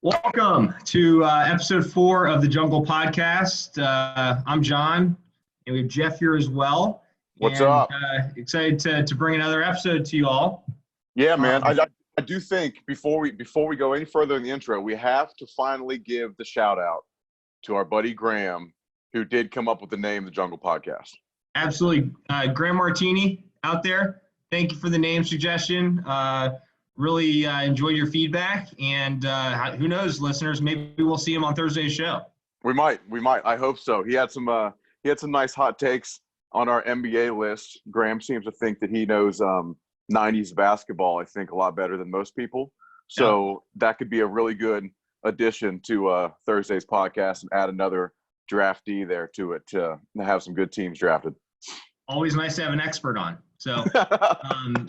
Welcome to episode 4 of the Jungle Podcast. I'm John, and we have Jeff here as well. What's up? Excited to bring another episode to you all. Yeah, man. I do think before we go any further in the intro, we have to finally give the shout out to our buddy Graham, who did come up with the name the Jungle Podcast. Absolutely. Graham Martini out there. Thank you for the name suggestion. Really enjoyed your feedback, and who knows, listeners, maybe we'll see him on Thursday's show. We might. I hope so. He had some nice hot takes on our NBA list. Graham seems to think that he knows 90s basketball, I think, a lot better than most people. So That could be a really good addition to Thursday's podcast and add another draftee there to it to have some good teams drafted. Always nice to have an expert on. So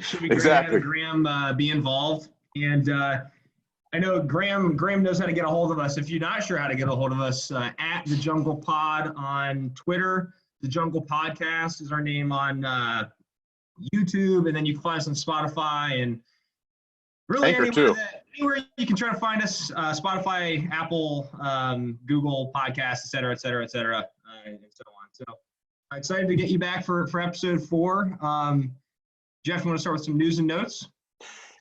should be great exactly. to have Graham be involved. And I know Graham knows how to get a hold of us. If you're not sure how to get a hold of us, at The Jungle Pod on Twitter. The Jungle Podcast is our name on YouTube. And then you can find us on Spotify and really anywhere you can try to find us, Spotify, Apple, Google Podcasts, et cetera, and so on. So excited to get you back for episode 4. Jeff, you want to start with some news and notes?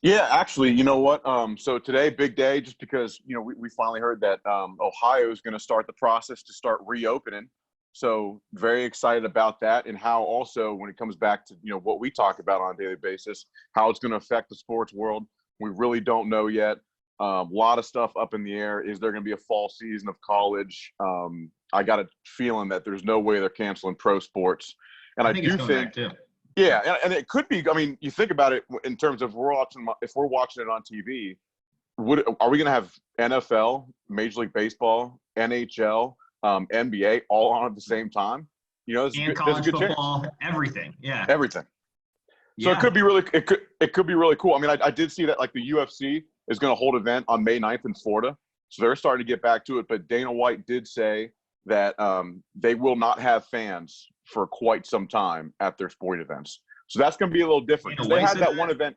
Yeah, actually, you know what? So today, big day, just because, we finally heard that Ohio is going to start the process to start reopening. So very excited about that, and how also when it comes back to, what we talk about on a daily basis, how it's going to affect the sports world. We really don't know yet. A lot of stuff up in the air. Is there going to be a fall season of college? I got a feeling that there's no way they're canceling pro sports. And I do think, yeah, and it could be. I mean, you think about it in terms of if we're watching it on TV, are we going to have NFL, Major League Baseball, NHL, NBA all on at the same time? And college football, everything. Yeah, everything. So it could be really cool. I mean, I did see that like the UFC is going to hold an event on May 9th in Florida. So they're starting to get back to it. But Dana White did say that they will not have fans for quite some time at their sporting events. So that's going to be a little different. They had that one event.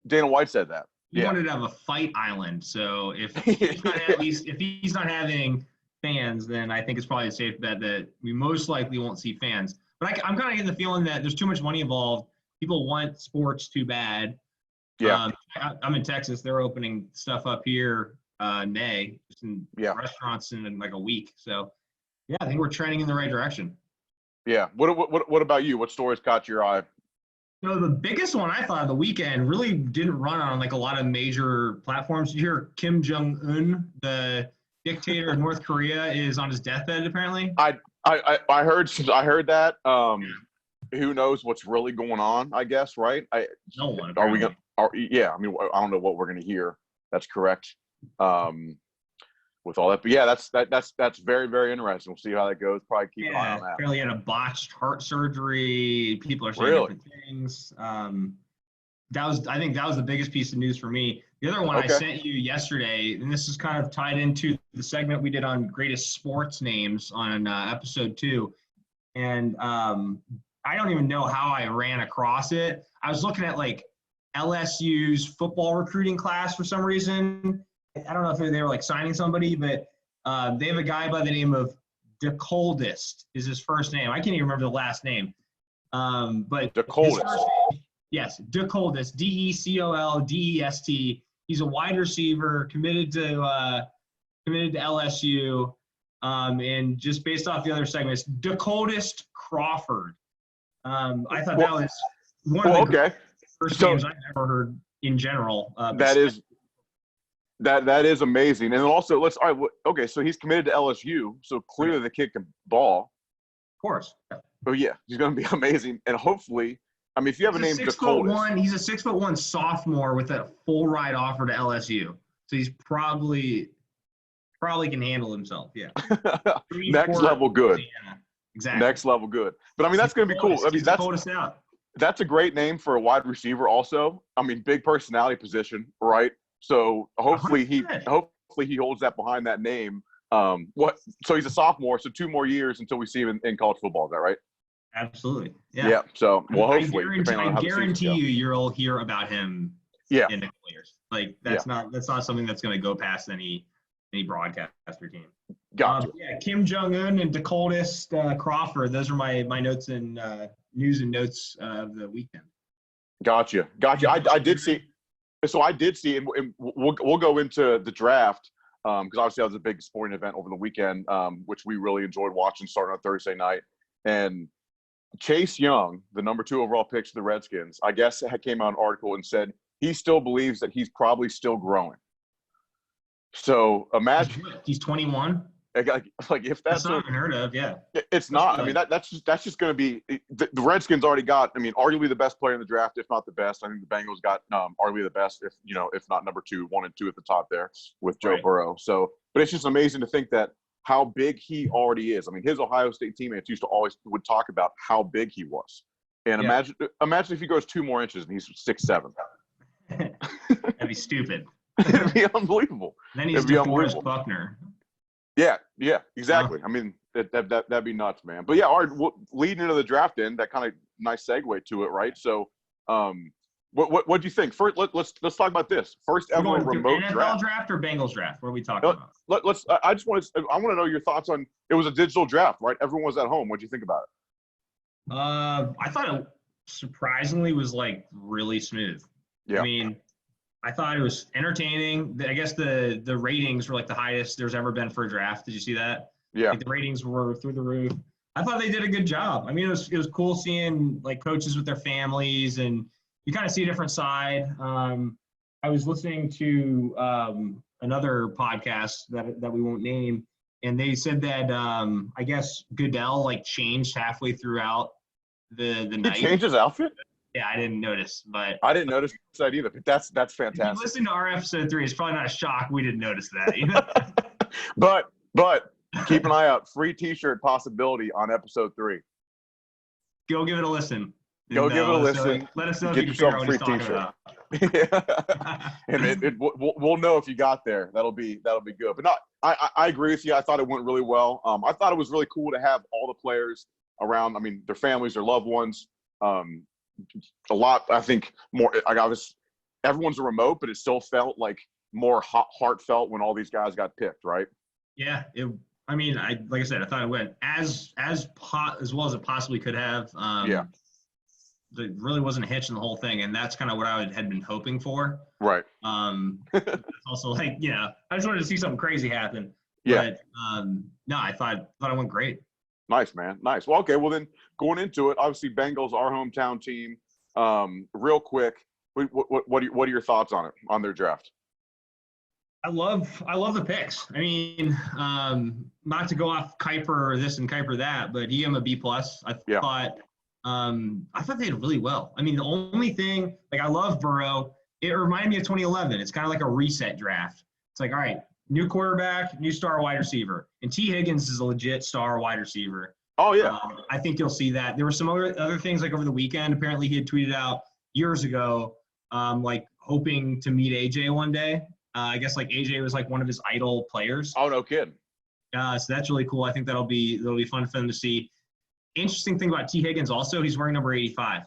Dana White said that. He wanted to have a fight island. So if he's not having fans, then I think it's probably a safe bet that we most likely won't see fans. But I'm kind of getting the feeling that there's too much money involved. People want sports too bad. Yeah. I'm in Texas. They're opening stuff up here May, just in restaurants in like a week. So, yeah, I think we're trending in the right direction. Yeah. What about you? What stories caught your eye? The biggest one I thought of the weekend really didn't run on like a lot of major platforms. You hear Kim Jong-un, the dictator of North Korea, is on his deathbed apparently. I heard that. Who knows what's really going on? I guess, right? No one. Are we gonna? Yeah. I mean, I don't know what we're gonna hear. That's correct. With all that, but yeah, that's very, very interesting. We'll see how that goes. Probably keep an eye on that. Apparently had a botched heart surgery. People are saying different things. I think that was the biggest piece of news for me. The other one I sent you yesterday, and this is kind of tied into the segment we did on greatest sports names on episode 2. And I don't even know how I ran across it. I was looking at like LSU's football recruiting class for some reason. I don't know if they were like signing somebody, but they have a guy by the name of DeColdest is his first name. I can't even remember the last name. But DeColdest. Yes, DeColdest, DeColdest. He's a wide receiver committed to LSU. And just based off the other segments, DeColdest Crawford. I thought that was one of the first names I've ever heard in general. That is amazing. And also, so he's committed to LSU, so clearly the kid can ball. Of course. Oh, yeah, he's going to be amazing. And hopefully, I mean, if you have a name DeColdest. He's a 6'1" sophomore with a full ride offer to LSU. So he's probably can handle himself, yeah. Next level good. Yeah, exactly. Next level good. But, I mean, that's going to be cool. I mean, that's a great name for a wide receiver also. I mean, big personality position, right? So hopefully he holds that behind that name. So he's a sophomore, so 2 more years until we see him in college football. Is that right? Absolutely. Yeah. Yeah. So, well, hopefully. I guarantee you'll hear about him in the players. Like that's not something that's going to go past any broadcaster team. Gotcha. Kim Jong-un and Dakotas Crawford. Those are my notes and news and notes of the weekend. Gotcha. I did see. So I did see, and we'll go into the draft because obviously that was a big sporting event over the weekend, which we really enjoyed watching starting on Thursday night. And Chase Young, the number 2 overall pick to the Redskins, I guess came out an article and said he still believes that he's probably still growing. So imagine he's 21. Like if that's not unheard of, yeah. It's not. I mean, that's just going to be the Redskins already got. I mean, arguably the best player in the draft, if not the best. I think the Bengals got arguably the best, if not number 2, 1 and 2 at the top there with Joe Burrow. So, but it's just amazing to think that how big he already is. I mean, his Ohio State teammates would talk about how big he was. And imagine if he goes 2 more inches and he's 6'7". That'd be stupid. It'd be unbelievable. And then he's DeForest Buckner. Yeah, exactly. I mean, that'd be nuts, man. But yeah, all right, leading into the draft, that kind of nice segue to it, right? So, what do you think? First, let's talk about this. First ever remote NFL draft or Bengals draft? What are we talking about? I want to know your thoughts on. It was a digital draft, right? Everyone was at home. What do you think about it? I thought it surprisingly was like really smooth. Yeah. I mean, I thought it was entertaining. I guess the ratings were like the highest there's ever been for a draft. Did you see that? Yeah. Like the ratings were through the roof. I thought they did a good job. I mean, it was cool seeing like coaches with their families, and you kind of see a different side. I was listening to another podcast that we won't name, and they said that I guess Goodell like changed halfway throughout the night. He changed his outfit? Yeah, I didn't notice, but I didn't notice that either. But that's fantastic. If you listen to our episode 3, it's probably not a shock we didn't notice that. You know? but keep an eye out. Free T-shirt possibility on episode 3. Go give it a listen. Go give it a listen. So let us know if you can figure out what he's talking about. And we'll know if you got there. That'll be good. But no, I agree with you. I thought it went really well. I thought it was really cool to have all the players around. I mean, their families, their loved ones. A lot, I think, more. Everyone's a remote, but it still felt like more heartfelt when all these guys got picked, right? Yeah, like I said, I thought it went as well as it possibly could have. There really wasn't a hitch in the whole thing, and that's kind of what I had been hoping for. Right. Also, like, I just wanted to see something crazy happen. Yeah. But no, I thought it went great. Nice, man. Nice. Well, okay. Well, then going into it, obviously Bengals, our hometown team. Real quick, what are your thoughts on it, on their draft? I love the picks. I mean, not to go off Kuiper this and Kuiper that, but he gave him a B+. I thought they did really well. I mean, the only thing, like, I love Burrow. It reminded me of 2011. It's kind of like a reset draft. It's like, all right, new quarterback, new star wide receiver. And T. Higgins is a legit star wide receiver. Oh, yeah. I think you'll see that. There were some other things, like over the weekend. Apparently, he had tweeted out years ago, like hoping to meet AJ one day. I guess like AJ was like one of his idol players. Oh, no kidding. So that's really cool. I think that'll be fun for them to see. Interesting thing about T. Higgins also, he's wearing number 85.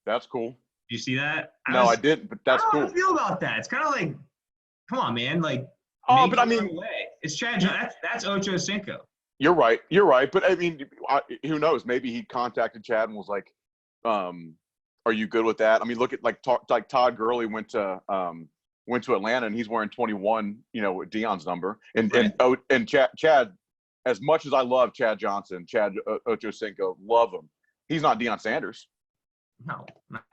That's cool. Did you see that? I didn't, but that's cool. How do you feel about that? It's kind of like, come on, man. Like, but I mean, it's Chad. That's Ocho Cinco. You're right. But I mean, who knows? Maybe he contacted Chad and was like, "Are you good with that?" I mean, look at like Todd Gurley went to Atlanta and he's wearing 21. With Deion's number. And Chad, as much as I love Chad Johnson, Chad Ocho Cinco, love him. He's not Deion Sanders. No,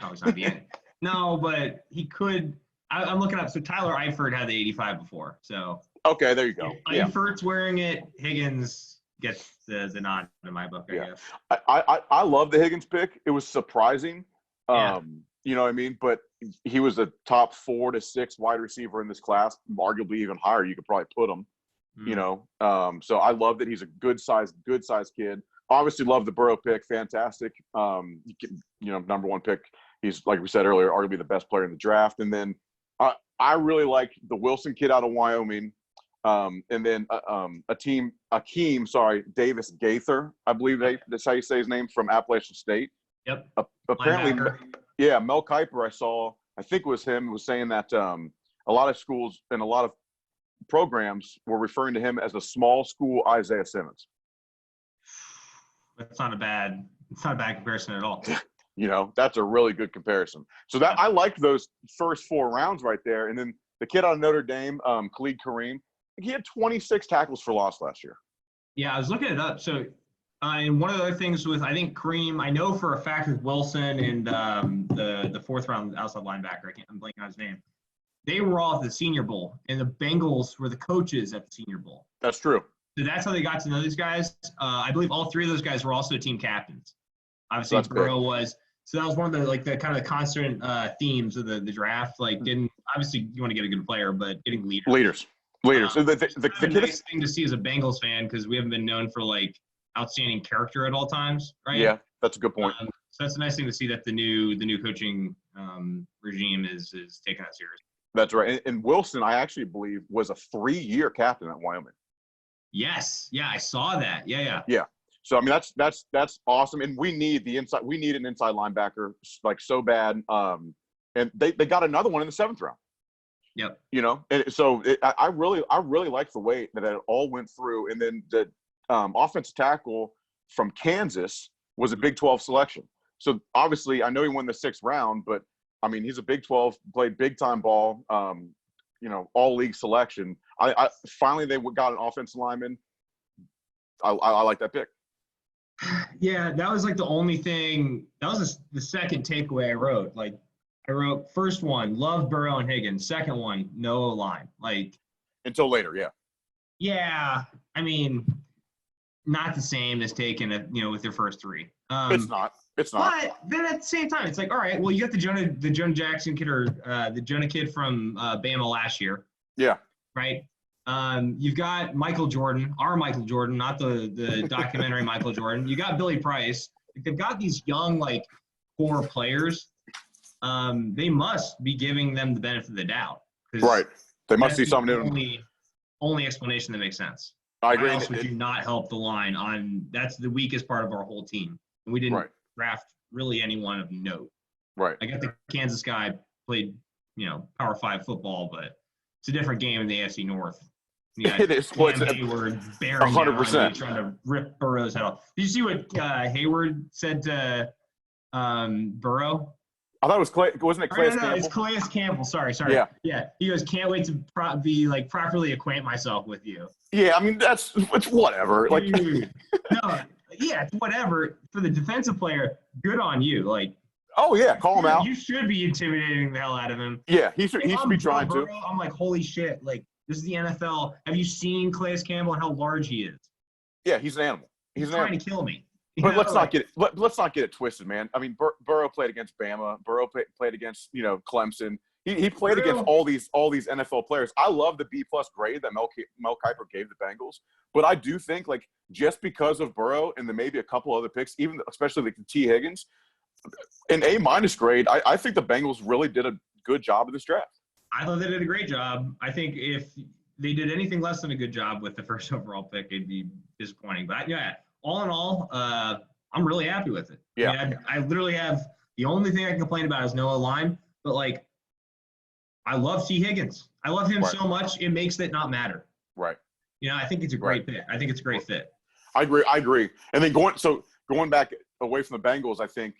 he's not Deion. No, but he could. I'm looking up. So Tyler Eifert had the 85 before. So okay, there you go. Eifert's wearing it. Higgins gets the nod in my book, I guess. I love the Higgins pick. It was surprising. Yeah. You know what I mean? But he was a top 4 to 6 wide receiver in this class, arguably even higher. You could probably put him. So I love that he's a good sized kid. Obviously love the Burrow pick. Fantastic. Number 1 pick. He's, like we said earlier, arguably the best player in the draft. And then I really like the Wilson kid out of Wyoming. And then Akeem Davis Gaither, I believe that's how you say his name, from Appalachian State. Yep. Apparently, Mel Kiper I saw I think it was him, was saying that a lot of schools and a lot of programs were referring to him as a small school Isaiah Simmons. It's not a bad comparison at all. That's a really good comparison. So that I liked those first 4 rounds right there. And then the kid out of Notre Dame, Khalid Kareem, he had 26 tackles for loss last year. Yeah, I was looking it up. So, and one of the other things with, I think Kareem, I know for a fact with Wilson and the 4th round outside linebacker, I'm blanking on his name. They were all at the Senior Bowl, and the Bengals were the coaches at the Senior Bowl. That's true. So that's how they got to know these guys. I believe all 3 of those guys were also team captains. Obviously, Burrow was. So that was one of the kind of constant themes of the draft. Obviously you want to get a good player, but getting leaders. So the nice thing to see as a Bengals fan, because we haven't been known for outstanding character at all times, right? Yeah, that's a good point. So that's a nice thing to see that the new coaching regime is taking that serious. That's right. And Wilson, I actually believe, was a 3-year captain at Wyoming. Yes. Yeah, I saw that. Yeah. So I mean, that's awesome, and we need the inside. We need an inside linebacker so bad. And they got another one in the 7th round. Yep. And so I really like the way that it all went through. And then the offensive tackle from Kansas was a Big 12 selection. So obviously, I know he won the 6th round, but I mean, he's a Big 12, played big time ball. All league selection. I finally they got an offensive lineman. I like that pick. Yeah, that was the only thing. That was the second takeaway I wrote. I wrote first one, love Burrow and Higgins. Second one, no line. Until later, yeah. Yeah, I mean, not the same as taking it, with their first 3. It's not. But then at the same time, it's all right. Well, you got the Jonah Jackson kid or the Jonah kid from Bama last year. Yeah. Right. You've got Michael Jordan, our Michael Jordan, not the documentary Michael Jordan. You got Billy Price. They've got these young core players. They must be giving them the benefit of the doubt. Right. They must see something in them. Only explanation that makes sense. I agree. Why else would you not help the line on? That's the weakest part of our whole team, and we didn't draft really anyone of note. Right. I got the Kansas guy played, Power 5 football, but it's a different game in the AFC North. It is. Hayward bearing 100% trying to rip Burrow's head off. Did you see what Hayward said to Burrow? I thought it was Clay. Wasn't it Calais Campbell? No, it's Calais Campbell. Sorry. Yeah. He goes, can't wait to be properly acquaint myself with you. Yeah, I mean it's whatever. Dude, no, yeah, it's whatever for the defensive player. Good on you. Oh yeah, call him out. You should be intimidating the hell out of him. Yeah, he should be trying to. I'm holy shit! This is the NFL. Have you seen Calais Campbell and how large he is? Yeah, he's an animal. He's trying to kill me. But let's not get it twisted, man. I mean, Burrow played against Bama. Burrow played against Clemson. He played against all these NFL players. I love the B+ grade that Mel Kiper gave the Bengals, but I do think just because of Burrow and then maybe a couple other picks, even especially the T Higgins, an A- grade, I think the Bengals really did a good job of this draft. I thought they did a great job. I think if they did anything less than a good job with the first overall pick, it'd be disappointing. But yeah, all in all, I'm really happy with it. Yeah. I mean, I literally have the only thing I can complain about is no line, but I love T. Higgins. I love him so much, it makes it not matter. Right. I think it's a great pick. I think it's a great fit. I agree. And then going back away from the Bengals, I think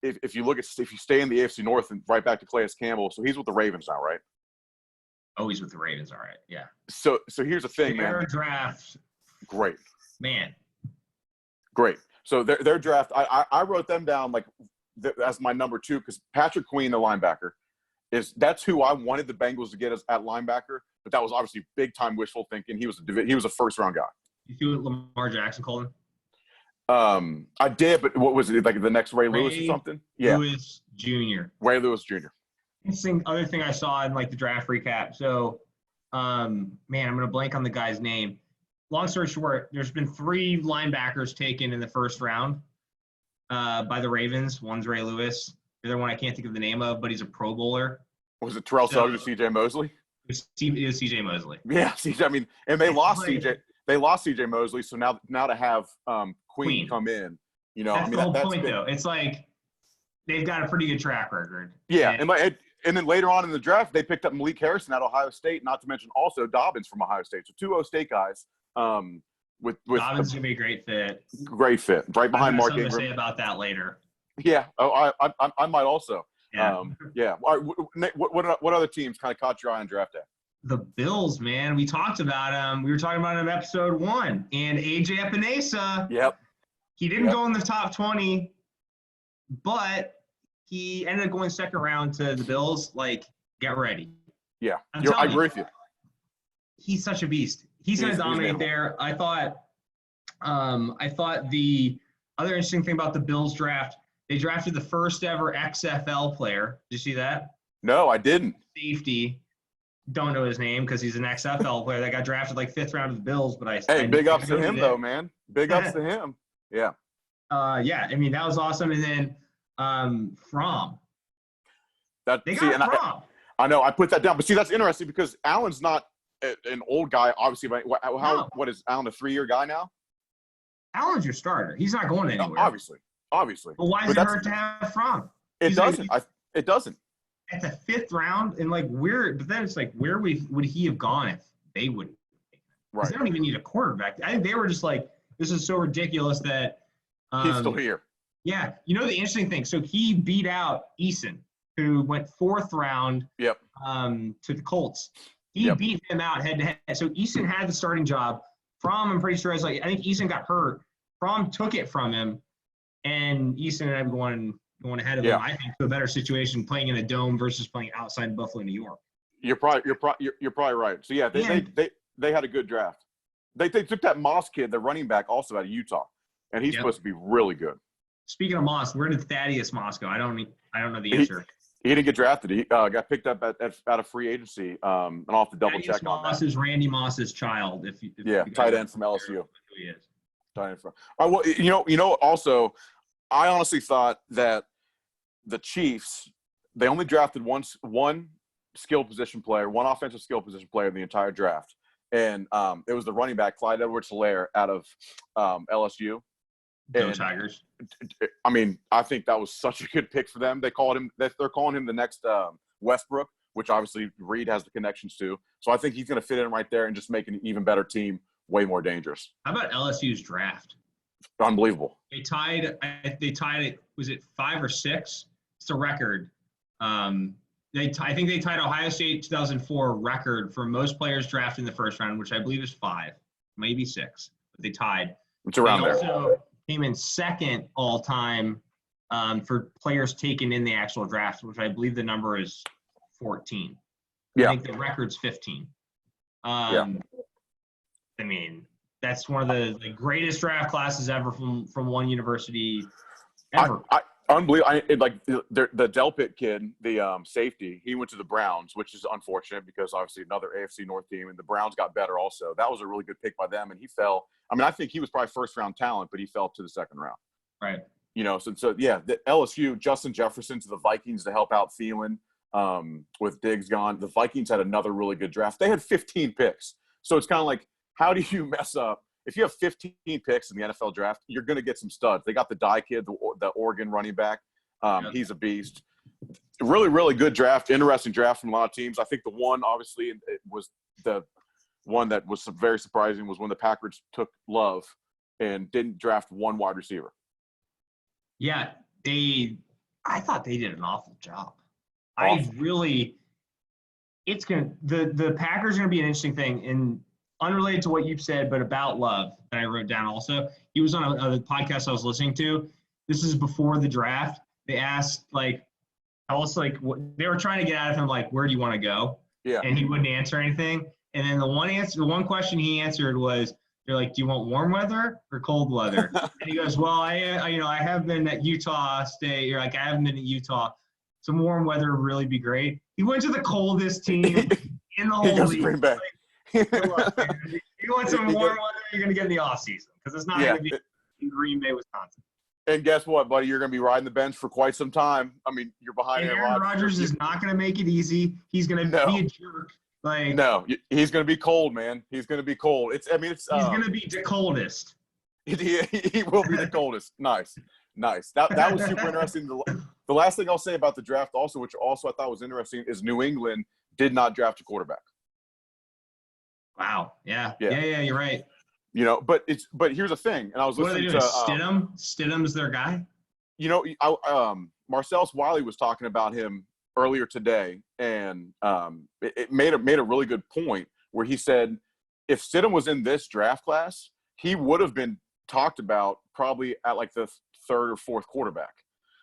if you stay in the AFC North and right back to Calais Campbell, so he's with the Ravens now, right? Oh, he's with the Ravens, all right. Yeah. So here's the thing, their draft. Great. Man. Great. So their draft, I wrote them down as my number 2 because Patrick Queen, the linebacker, that's who I wanted the Bengals to get as at linebacker, but that was obviously big time wishful thinking. He was a first round guy. You see what Lamar Jackson called him? I did, but what was it the next Ray Lewis or something? Yeah, Lewis Jr. Ray Lewis Jr. Interesting other thing I saw in the draft recap. So, I'm gonna blank on the guy's name. Long story short, there's been 3 linebackers taken in the first round by the Ravens. One's Ray Lewis. The other one I can't think of the name of, but he's a Pro Bowler. Was it Terrell Suggs or C.J. Mosley? It was C.J. Mosley. Yeah, C.J. I mean, and they lost C.J. They lost C.J. Mosley, so now to have Queen come in, That's the whole point, though. It's they've got a pretty good track record. Yeah, and then later on in the draft, they picked up Malik Harrison at Ohio State, not to mention also Dobbins from Ohio State. So 2 State guys. With Dobbins gonna be a great fit. Great fit, right behind Mark Ingram. Something to say about that later. Yeah. Oh, I might also. Yeah. Yeah. All right, what other teams kind of caught your eye on draft day? The Bills, man. We talked about them. We were talking about them in episode 1. And AJ Epinesa. Yep. He didn't go in the top 20, but he ended up going second round to the Bills. Like, get ready. Yeah. I agree with you. He's such a beast. He's going to dominate there. I thought the other interesting thing about the Bills draft, they drafted the first ever XFL player. Did you see that? No, I didn't. Safety. Don't know his name because he's an XFL player that got drafted like 5th round of the Bills. But big ups to him though, man. Big ups to him. Yeah. Yeah. I mean, that was awesome. And then Fromm. Fromm. I know. I put that down, but see, that's interesting because Allen's not an old guy, obviously. But what is Allen, a 3-year guy now? Allen's your starter. He's not going anywhere. Obviously. But why does it hurt to have Fromm? It doesn't. It doesn't. At the 5th round, and but then it's like, where would he have gone if they wouldn't? Right. They don't even need a quarterback. I think they were just like, this is so ridiculous that he's still here. Yeah. You know the interesting thing. So he beat out Eason, who went 4th round. Yep. To the Colts. He beat him out head to head. So Eason had the starting job. Fromm, I'm pretty sure, I think Eason got hurt. Fromm took it from him, and Eason ended up going ahead of him, I think, to a better situation playing in a dome versus playing outside Buffalo, New York. You're probably right. So yeah, they had a good draft. They took that Moss kid, the running back, also out of Utah, and he's supposed to be really good. Speaking of Moss, where did Thaddeus Moss go? I don't know the answer. He didn't get drafted. He got picked up out of free agency, and I'll have to double check on that. Moss is Randy Moss's child. Tight end from LSU. Who he is. Tight end from. All right, well, also, I honestly thought that the Chiefs, they only drafted one skill position player, one offensive skill position player in the entire draft. And it was the running back, Clyde Edwards-Helaire, out of LSU. Go Tigers. I mean, I think that was such a good pick for them. They're calling him the next Westbrook, which obviously Reed has the connections to. So I think he's going to fit in right there and just make an even better team, way more dangerous. How about LSU's draft? Unbelievable. They tied it. Was it 5 or 6? It's a record. I think they tied Ohio State 2004 record for most players drafted in the first round, which I believe is 5, maybe 6. But they tied. It's around there. Also came in second all time for players taken in the actual draft, which I believe the number is 14. Yeah. I think the record's 15. I mean, that's one of the greatest draft classes ever from one university ever. Unbelievable. The Delpit kid, the safety, he went to the Browns, which is unfortunate because obviously another AFC North team, and the Browns got better also. That was a really good pick by them, and he fell. I mean, I think he was probably first-round talent, but he fell to the 2nd round. Right. The LSU, Justin Jefferson to the Vikings to help out Thielen with Diggs gone. The Vikings had another really good draft. They had 15 picks. So it's kind of like, how do you mess up? If you have 15 picks in the NFL draft, you're going to get some studs. They got the Dye kid, the Oregon running back. He's a beast. Really, really good draft. Interesting draft from a lot of teams. I think the one, obviously, it was the one that was very surprising was when the Packers took Love and didn't draft one wide receiver. Yeah, I thought they did an awful job. Awful. The Packers are going to be an interesting thing. And unrelated to what you've said, but about Love that I wrote down also. He was on a podcast I was listening to. This is before the draft. They asked, tell us, what they were trying to get out of him, where do you want to go? Yeah. And he wouldn't answer anything. And then the one question he answered was, they're like, do you want warm weather or cold weather? And he goes, well, I have been at Utah State. You're like, I haven't been at Utah. Some warm weather would really be great. He went to the coldest team in the whole league. Bring back. Look, if you want some warm weather, you're going to get in the offseason because it's not going to be in Green Bay, Wisconsin. And guess what, buddy? You're going to be riding the bench for quite some time. I mean, you're behind Aaron Rodgers is not going to make it easy. He's going to be a jerk. No, he's going to be cold, man. He's going to be cold. He's going to be the coldest. He will be the coldest. Nice. That was super interesting. The The last thing I'll say about the draft also, which also I thought was interesting, is New England did not draft a quarterback. Wow. Yeah. You're right. You know, but here's the thing, and I was listening to Stidham. Stidham's their guy. You know, Marcellus Wiley was talking about him earlier today, and it made a really good point where he said if Stidham was in this draft class, he would have been talked about probably at like the third or fourth quarterback.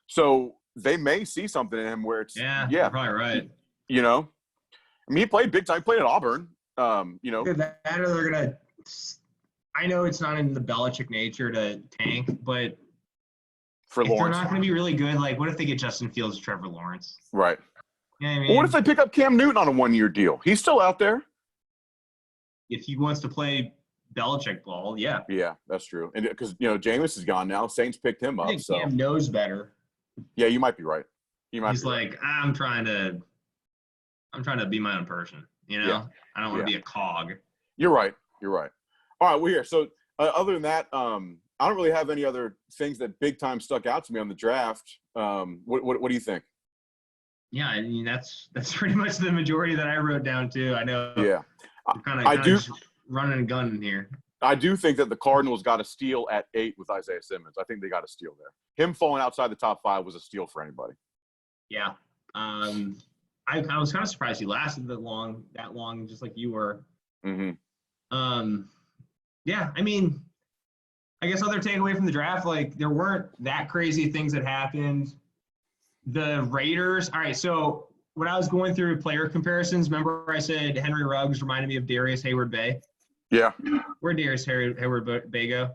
So they may see something in him where it's you're probably right. You know, I mean, he played big time. He played at Auburn. You know, that or they're gonna. I know it's not in the Belichick nature to tank, but for if Lawrence, they're not going to be really good, like what if they get Justin Fields or Trevor Lawrence? Right. You know what I mean? Well, what if they pick up Cam Newton on a 1-year deal? He's still out there. If he wants to play Belichick ball, yeah. Yeah, that's true. And because Jameis is gone now, Saints picked him up. I think Cam knows better. Yeah, you might be right. He's like, I'm trying to be my own person. You know, yeah. I don't want to be a cog. You're right. All right, we're here. So other than that, I don't really have any other things that big time stuck out to me on the draft. What do you think? Yeah, I mean that's pretty much the majority that I wrote down too. I know. Yeah, kind of running a gun in here. I do think that the Cardinals got a steal at 8 with Isaiah Simmons. I think they got a steal there. Him falling outside the top 5 was a steal for anybody. Yeah. I was kind of surprised he lasted that long, just like you were. Mm-hmm. Yeah, I mean, I guess other takeaway from the draft, like there weren't that crazy things that happened. The Raiders. All right, so when I was going through player comparisons, remember I said Henry Ruggs reminded me of Darius Hayward-Bay? Yeah. Where'd Darius Hayward-Bay go?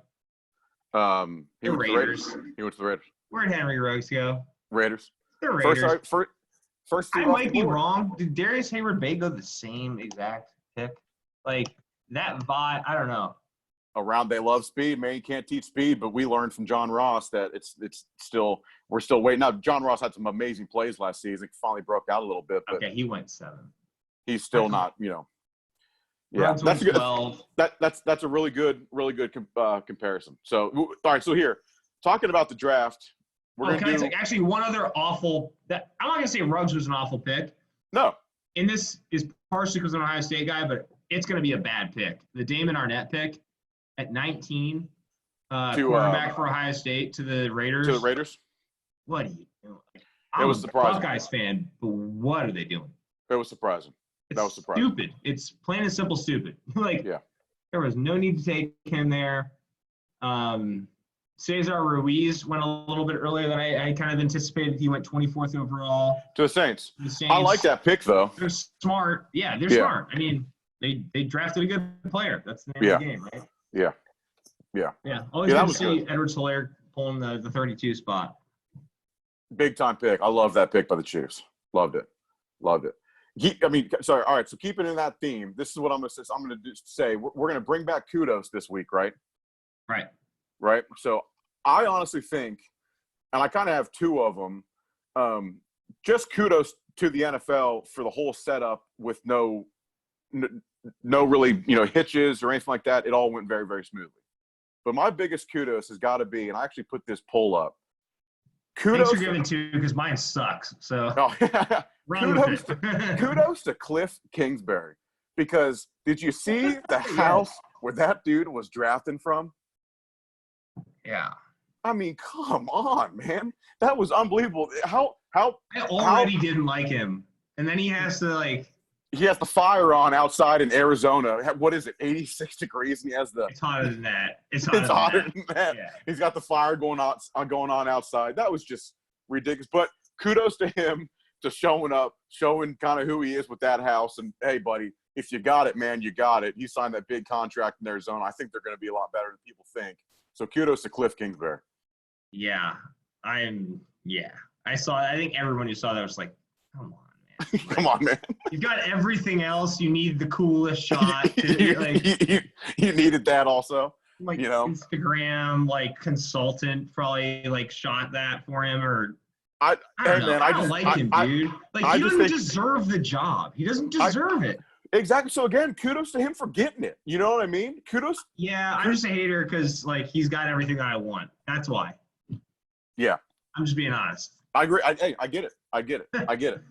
He went to the Raiders. Where'd Henry Ruggs go? Raiders. The Raiders. First I might be wrong. Did Darius Hayward-Bay go the same exact pick? Like that vibe, I don't know. Around they love speed, man. You can't teach speed, but we learned from John Ross that it's still we're still waiting. Now John Ross had some amazing plays last season. Finally broke out a little bit, but okay, he went 7. He's still not, Yeah, that's a good. That's a really good comparison. So all right, so here talking about the draft, we're gonna do actually one other awful. That I'm not gonna say Ruggs was an awful pick. No, and this is partially because I'm an Ohio State guy, but it's gonna be a bad pick. The Damon Arnett pick. At 19, quarterback for Ohio State to the Raiders. What are you doing? I'm a Buckeyes fan, but what are they doing? It was surprising. That was surprising. Stupid. It's plain and simple stupid. There was no need to take him there. Cesar Ruiz went a little bit earlier than I kind of anticipated. He went 24th overall. To the Saints. I like that pick, though. They're smart. Yeah, they're smart. I mean, they drafted a good player. That's the name of the game, right? Yeah. Always good to see Edwards-Helaire pulling the 32 spot. Big time pick. I love that pick by the Chiefs. Loved it. All right. So keeping in that theme, this is what I'm going to say. We're going to bring back kudos this week, right? Right. So I honestly think, and I kind of have 2 of them. Just kudos to the NFL for the whole setup with no really, hitches or anything like that. It all went very, very smoothly. But my biggest kudos has got to be, and I actually put this poll up. Thanks for giving 2 because mine sucks. So kudos to Cliff Kingsbury, because did you see the house where that dude was drafting from? Yeah. I mean, come on, man. That was unbelievable. I already didn't like him. And then he has to he has the fire on outside in Arizona. What is it, 86 degrees? And he has It's hotter than that. It's hotter than that. Yeah. He's got the fire going on outside. That was just ridiculous. But kudos to him to showing up, showing kind of who he is with that house. And, hey, buddy, if you got it, man, you got it. He signed that big contract in Arizona. I think they're going to be a lot better than people think. So kudos to Cliff Kingsbury. Yeah. I think everyone who saw that was like, come on. Come on, man. You've got everything else. You need the coolest shot. You needed that also. Instagram consultant probably shot that for him, or I don't like him, dude. He doesn't deserve the job. He doesn't deserve it. Exactly. So again, kudos to him for getting it. You know what I mean? Kudos. Yeah, I'm just a hater because he's got everything that I want. That's why. Yeah. I'm just being honest. I agree. I get it.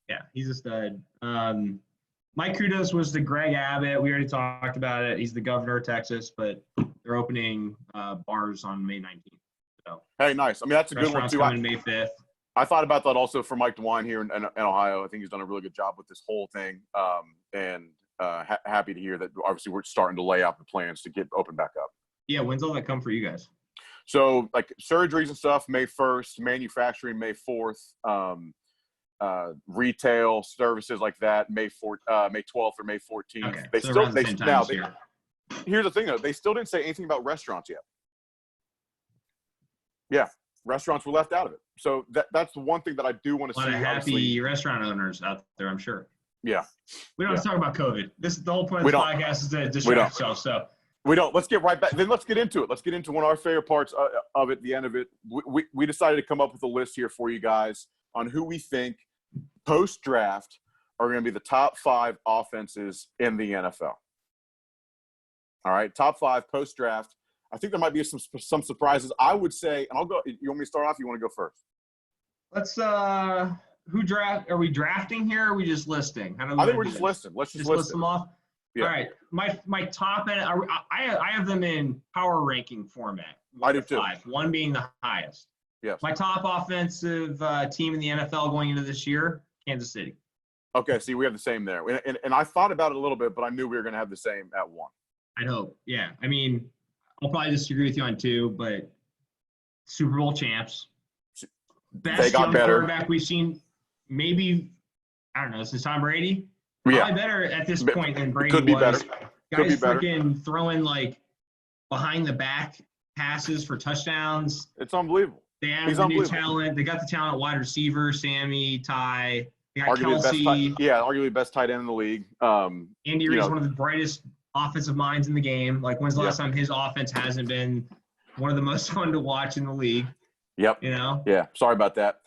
Yeah, he's a stud. My kudos was to Greg Abbott. We already talked about it. He's the governor of Texas, but they're opening bars on May 19th. So, hey, nice. I mean, that's a good one, too. Coming May 5th. I thought about that also for Mike DeWine here in Ohio. I think he's done a really good job with this whole thing. Happy to hear that obviously we're starting to lay out the plans to get open back up. Yeah, when's all that come for you guys? So, like, surgeries and stuff, May 1st, manufacturing, May 4th, retail services like that, May 12th or May 14th. Okay, They so still here's the thing, though. They still didn't say anything about restaurants yet. Yeah, restaurants were left out of it. So that's the one thing that I do want to see. A lot of happy restaurant owners out there, I'm sure. Yeah. We don't have to talk about COVID. The whole point of this podcast is to distract ourselves. So we don't. Let's get right back. Then let's get into it. Let's get into one of our favorite parts of it, the end of it. We decided to come up with a list here for you guys on who we think post-draft are going to be the top 5 offenses in the NFL. All right, top 5 post-draft. I think there might be some surprises. I would say, and I'll go. You want me to start off? You want to go first? Let's. Who draft? Are we drafting here? Or are we just listing? I think we're just listing. Let's just list them off. Yeah. All right, my top end. I have them in power ranking format. I do too. 5, 1 being the highest. Yes. My top offensive team in the NFL going into this year, Kansas City. Okay, see, we have the same there. And I thought about it a little bit, but I knew we were going to have the same at 1. I'd hope. Yeah. I mean, I'll probably disagree with you on 2, but Super Bowl champs. Best young quarterback we've seen, maybe, I don't know, since Tom Brady. Probably better at this point than Brady Could be was. better. Guys freaking throwing, like, behind the back passes for touchdowns. It's unbelievable. They added the new talent. They got the talent wide receiver, Sammy, Ty. They got Kelsey. Arguably the best tight end in the league. Andy Reid's one of the brightest offensive minds in the game. Like, when's the last time his offense hasn't been one of the most fun to watch in the league? Yep. You know? Yeah. Sorry about that.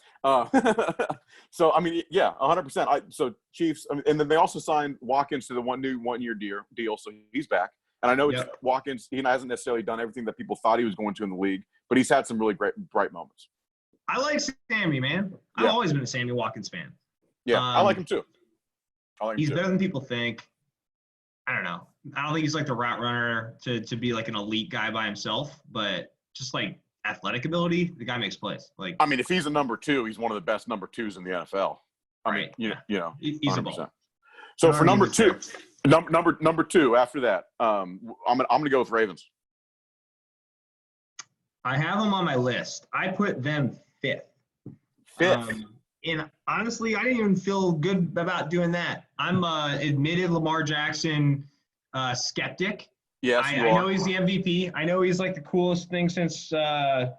So, I mean, yeah, 100%. So, Chiefs, and then they also signed Watkins to the one-year deal, so he's back. And I know Watkins, he hasn't necessarily done everything that people thought he was going to in the league, but he's had some really bright moments. I like Sammy, man. I've always been a Sammy Watkins fan. Yeah, I like him too. He's better than people think. I don't know. I don't think he's like the route runner to be like an elite guy by himself, but just like athletic ability, the guy makes plays. Like, I mean, if he's a number 2, he's one of the best number 2s in the NFL. I mean, you know, he's 100%. A ball. So for number 2, number 2 after that, I'm gonna go with Ravens. I have them on my list. I put them 5th. And honestly, I didn't even feel good about doing that. I'm admitted Lamar Jackson skeptic. Yes, I know he's the MVP. I know he's like the coolest thing since I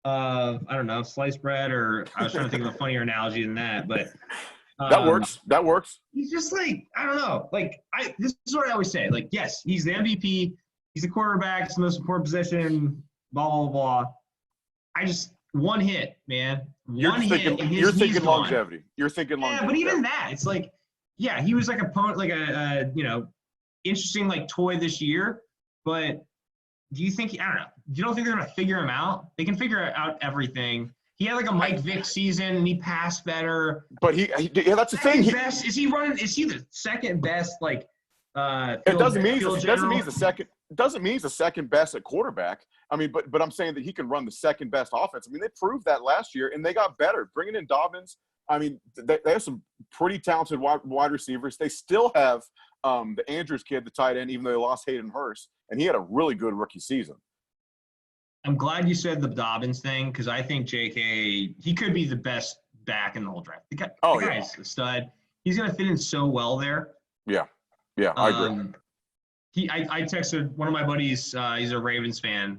don't know, sliced bread, or I was trying to think of a funnier analogy than that, but that works. He's just like, I don't know. Like, this is what I always say. Like, yes, he's the MVP. He's the quarterback. It's the most important position. Blah blah blah. I just one hit, man. You're thinking longevity. Yeah, but even that, it's like, yeah, he was like a interesting like toy this year. But do you think? I don't know. You don't think they're gonna figure him out? They can figure out everything. He had like a Mike Vick season, and he passed better. But that's the thing. Is he running? Is he the second best? Like, it doesn't mean he's the second. Doesn't mean he's the second best at quarterback. I mean, but I'm saying that he can run the second best offense. I mean, they proved that last year, and they got better. Bringing in Dobbins, I mean, they have some pretty talented wide receivers. They still have the Andrews kid, the tight end, even though they lost Hayden Hurst, and he had a really good rookie season. I'm glad you said the Dobbins thing, because I think JK, he could be the best back in the whole draft. The guy's a stud. He's going to fit in so well there. Yeah, I agree. I texted one of my buddies, he's a Ravens fan,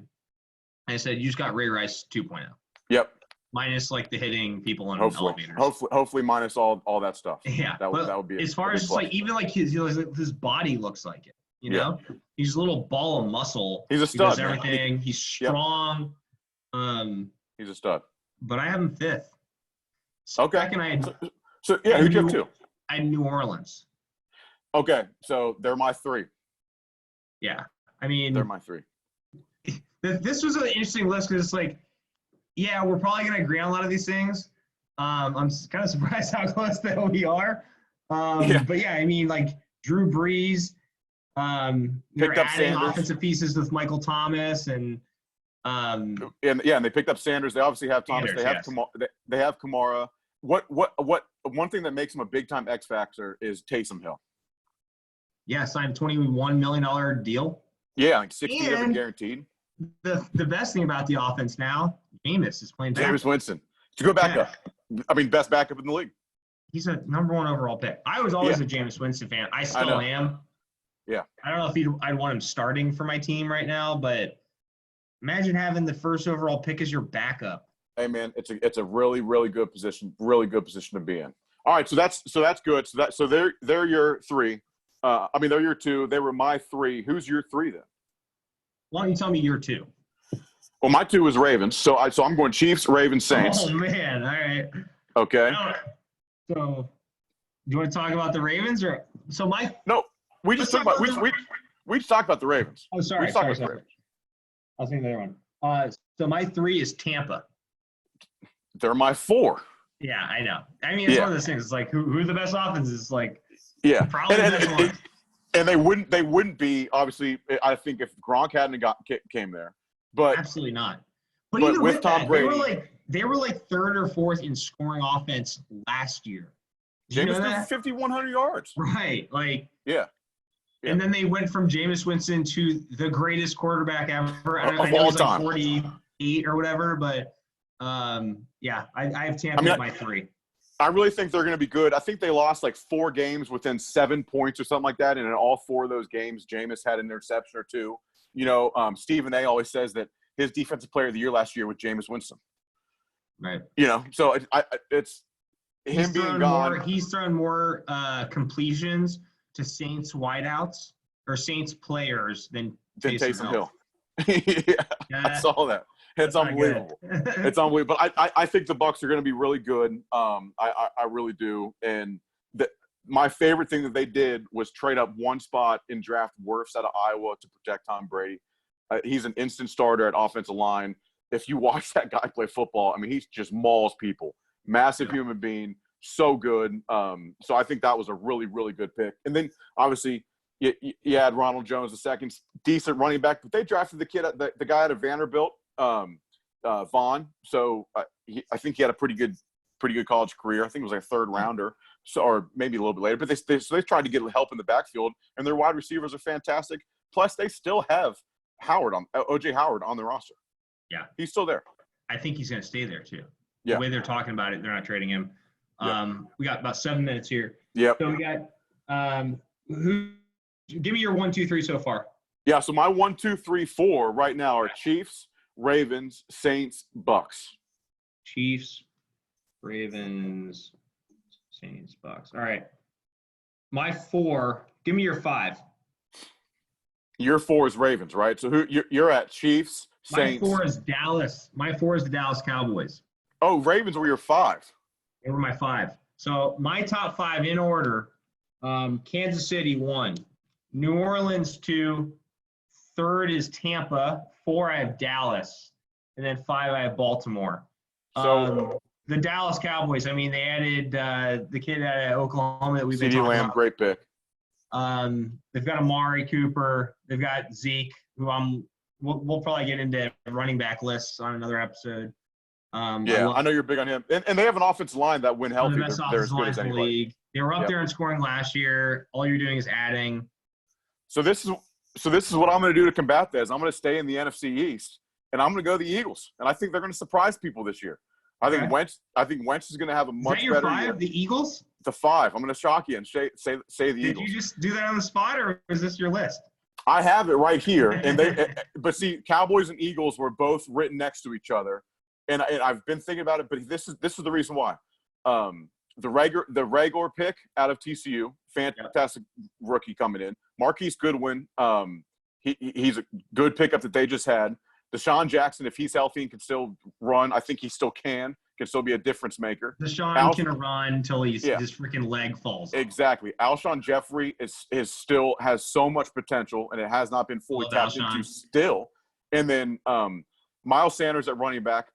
and I said, you just got Ray Rice 2.0. Yep. Minus like the hitting people in elevators. Hopefully minus all that stuff. Yeah. That would be as far as like even like his body looks like it. You know? He's a little ball of muscle. He's a stud. He does everything. Man. He's strong. He's a stud. But I have him 5th. Okay. Second, who'd you have 2? I had New Orleans. Okay, so they're my 3. Yeah. I mean, they're my 3. This was an interesting list because it's like Yeah, we're probably going to agree on a lot of these things. I'm kind of surprised how close that we are. But yeah, I mean, like Drew Brees, they're adding offensive pieces with Michael Thomas and and they picked up Sanders. They obviously have Thomas. They have Kamara. What one thing that makes him a big time X factor is Taysom Hill. Yeah, signed a $21 million deal. Yeah, like 60 of it guaranteed. The best thing about the offense now, Jameis is playing back. Jameis Winston. It's a good backup. I mean, best backup in the league. He's a number 1 overall pick. I was always a Jameis Winston fan. I still am. Yeah. I don't know if I'd want him starting for my team right now, but imagine having the first overall pick as your backup. Hey man, it's a really, really good position. Really good position to be in. All right, so that's good. So they're your 3. They're your 2. They were my 3. Who's your 3 then? Why don't you tell me your 2? Well, my 2 is Ravens. So I'm going Chiefs, Ravens, Saints. Oh man, all right. Okay. So, do you want to talk about the Ravens or so my? No, we just talked about we talked about the Ravens. Oh, sorry. I was thinking the other one. So my 3 is Tampa. They're my 4. Yeah, I know. I mean, it's one of those things. It's like who the best offense is like. Yeah, probably the best one. And they wouldn't be obviously. I think if Gronk hadn't came there, but absolutely not. But even with Tom that, Brady, they were like 3rd or 4th in scoring offense last year. Jameis did 5,100 yards. Right, like yeah. And then they went from Jameis Winston to the greatest quarterback ever. I know all he's time. Like 48 or whatever, but I have Tampa at my 3. I really think they're going to be good. I think they lost like 4 games within 7 points or something like that. And in all 4 of those games, Jameis had an interception or 2. You know, Stephen A. always says that his defensive player of the year last year was Jameis Winston. Right. You know, so it's him being gone. He's thrown more completions to Saints wideouts or Saints players than Taysom Hill. I saw that. It's unbelievable. It's unbelievable. But I think the Bucs are going to be really good. I really do. And my favorite thing that they did was trade up 1 spot and draft Wirfs out of Iowa to protect Tom Brady. He's an instant starter at offensive line. If you watch that guy play football, I mean, he just mauls people. Massive human being, so good. So I think that was a really, really good pick. And then obviously you had Ronald Jones, the second decent running back, but they drafted the guy out of Vanderbilt, Vaughn. So I think he had a pretty good college career. I think it was like a 3rd rounder, so or maybe a little bit later. But they tried to get help in the backfield, and their wide receivers are fantastic. Plus, they still have OJ Howard on the roster. Yeah, he's still there. I think he's going to stay there too. Yeah. The way they're talking about it, they're not trading him. We got about 7 minutes here. Yep. So we got give me your 1, 2, 3 so far. Yeah. So my 1, 2, 3, 4 right now are Chiefs, Ravens, Saints, Bucs. Chiefs, Ravens, Saints, Bucs. All right. My 4. Give me your 5. Your 4 is Ravens, right? So who you're at? Chiefs, Saints. My 4 is Dallas. My 4 is the Dallas Cowboys. Oh, Ravens were your 5. They were my 5. So my top 5 in order: Kansas City 1, New Orleans 2, 3rd is Tampa, 4 I have Dallas, and then 5 I have Baltimore. So the Dallas Cowboys. I mean, they added the kid out of Oklahoma that we've been CeeDee talking Lamb, about. great pick. They've got Amari Cooper. They've got Zeke, who we'll probably get into running back lists on another episode. I know you're big on him, and they have an offensive line that, when healthy, the best they're as good offensive as line in the anybody. league. They were up there in scoring last year. All you're doing is adding. So this is what I'm going to do to combat this. I'm going to stay in the NFC East, and I'm going to go the Eagles, and I think they're going to surprise people this year. I think Wentz is going to have a much better year. Is that your 5, the Eagles? The 5. I'm going to shock you and say the Eagles. Did you just do that on the spot, or is this your list? I have it right here, and but see, Cowboys and Eagles were both written next to each other, and I've been thinking about it. But this is the reason why. The Rager pick out of TCU, fantastic rookie coming in. Marquise Goodwin, he's a good pickup that they just had. Deshaun Jackson, if he's healthy and can still run, I think he still can still be a difference maker. Deshaun can run until his freaking leg falls off. Exactly. Alshon Jeffrey is still has so much potential, and it has not been fully tapped into still. And then Miles Sanders at running back.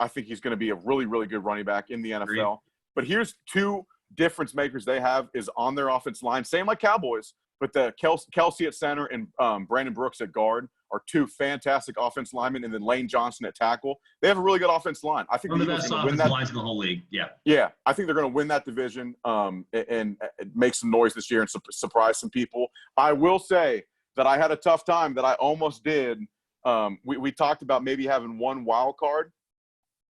I think he's going to be a really, really good running back in the NFL. Agreed. But here's two difference makers they have is on their offense line. Same like Cowboys, but the Kelsey at center and Brandon Brooks at guard are two fantastic offense linemen, and then Lane Johnson at tackle. They have a really good offense line. I think one of the best offensive lines in the whole league. Yeah. Yeah, I think they're going to win that division and make some noise this year and surprise some people. I will say that I had a tough time that I almost did. We talked about maybe having one wild card.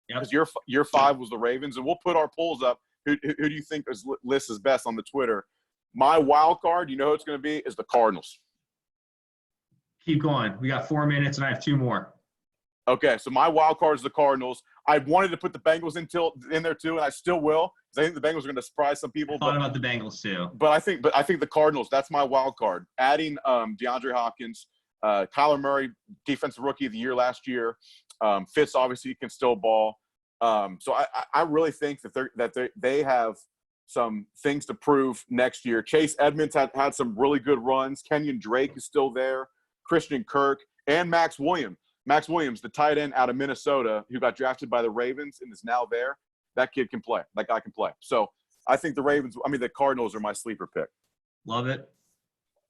Because your 5 was the Ravens, and we'll put our polls up. Who do you think list is best on the Twitter? My wild card, you know who it's going to be, is the Cardinals. Keep going. We got 4 minutes, and I have 2 more. Okay, so my wild card is the Cardinals. I wanted to put the Bengals in there too, and I still will, because I think the Bengals are going to surprise some people. I thought about the Bengals too. But I think the Cardinals. That's my wild card. Adding DeAndre Hopkins, Kyler Murray, defensive rookie of the year last year. Fitz obviously can still ball. So I really think that they have some things to prove next year. Chase Edmonds had some really good runs. Kenyon Drake is still there. Christian Kirk and Max Williams. Max Williams, the tight end out of Minnesota, who got drafted by the Ravens and is now there. That kid can play. That guy can play. So I think the Cardinals are my sleeper pick. Love it.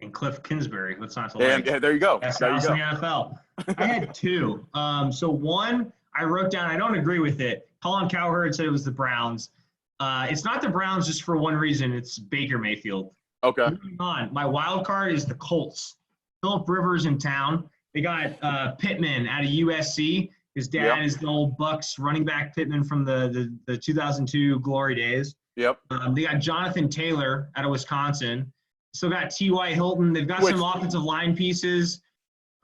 And Cliff Kingsbury. Let's not select. Yeah, there you go. That's in the NFL. I had 2. So one I wrote down. I don't agree with it. Colin Cowherd said it was the Browns. It's not the Browns just for one reason. It's Baker Mayfield. Okay. Moving on. My wild card is the Colts. Phillip Rivers in town. They got Pittman out of USC. His dad is the old Bucks running back Pittman from the 2002 glory days. Yep. They got Jonathan Taylor out of Wisconsin. Still got T.Y. Hilton. They've got some offensive line pieces.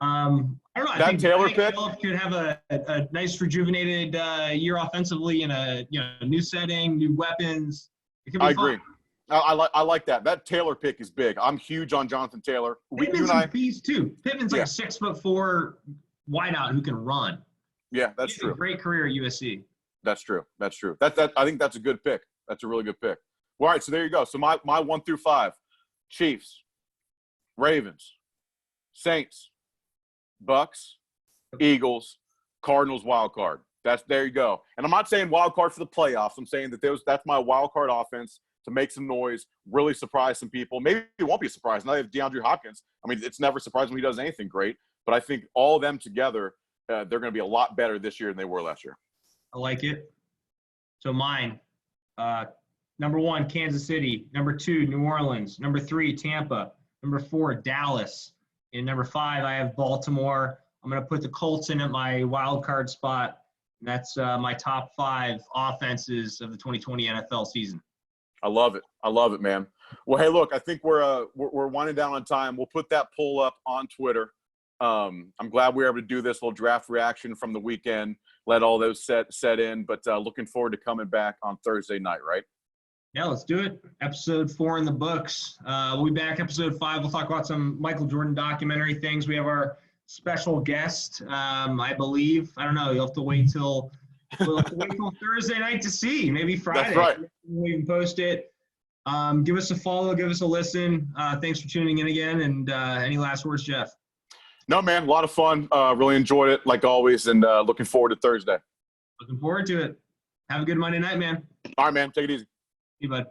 I don't know. I think Taylor pick could have a nice rejuvenated year offensively in a new setting, new weapons. It could be fun. Agree. I like that. That Taylor pick is big. I'm huge on Jonathan Taylor. Pittman's a beast too. Pittman's like a 6'4" wideout who can run. Yeah, that's true. A great career at USC. That's true. I think that's a good pick. That's a really good pick. Well, all right, so there you go. So my 1 through 5: Chiefs, Ravens, Saints, Bucks, Eagles, Cardinals wild card. There you go. And I'm not saying wild card for the playoffs. I'm saying that's my wild card offense to make some noise, really surprise some people. Maybe it won't be a surprise. Now they have DeAndre Hopkins. I mean, it's never surprising when he does anything great. But I think all of them together, they're going to be a lot better this year than they were last year. I like it. So mine, number 1, Kansas City. Number 2, New Orleans. Number 3, Tampa. Number 4, Dallas. And number 5, I have Baltimore. I'm going to put the Colts in at my wild card spot. And that's my top 5 offenses of the 2020 NFL season. I love it, man. Well, hey, look, I think we're winding down on time. We'll put that poll up on Twitter. I'm glad we were able to do this little draft reaction from the weekend. Let all those set in, but looking forward to coming back on Thursday night, right? Yeah, let's do it. Episode 4 in the books. We'll be back. Episode 5. We'll talk about some Michael Jordan documentary things. We have our special guest, I believe. I don't know. You'll have to wait till Thursday night to see. Maybe Friday. That's right. We can post it. Give us a follow. Give us a listen. Thanks for tuning in again. And any last words, Jeff? No, man. A lot of fun. Really enjoyed it, like always, and looking forward to Thursday. Looking forward to it. Have a good Monday night, man. All right, man. Take it easy. See you, bud.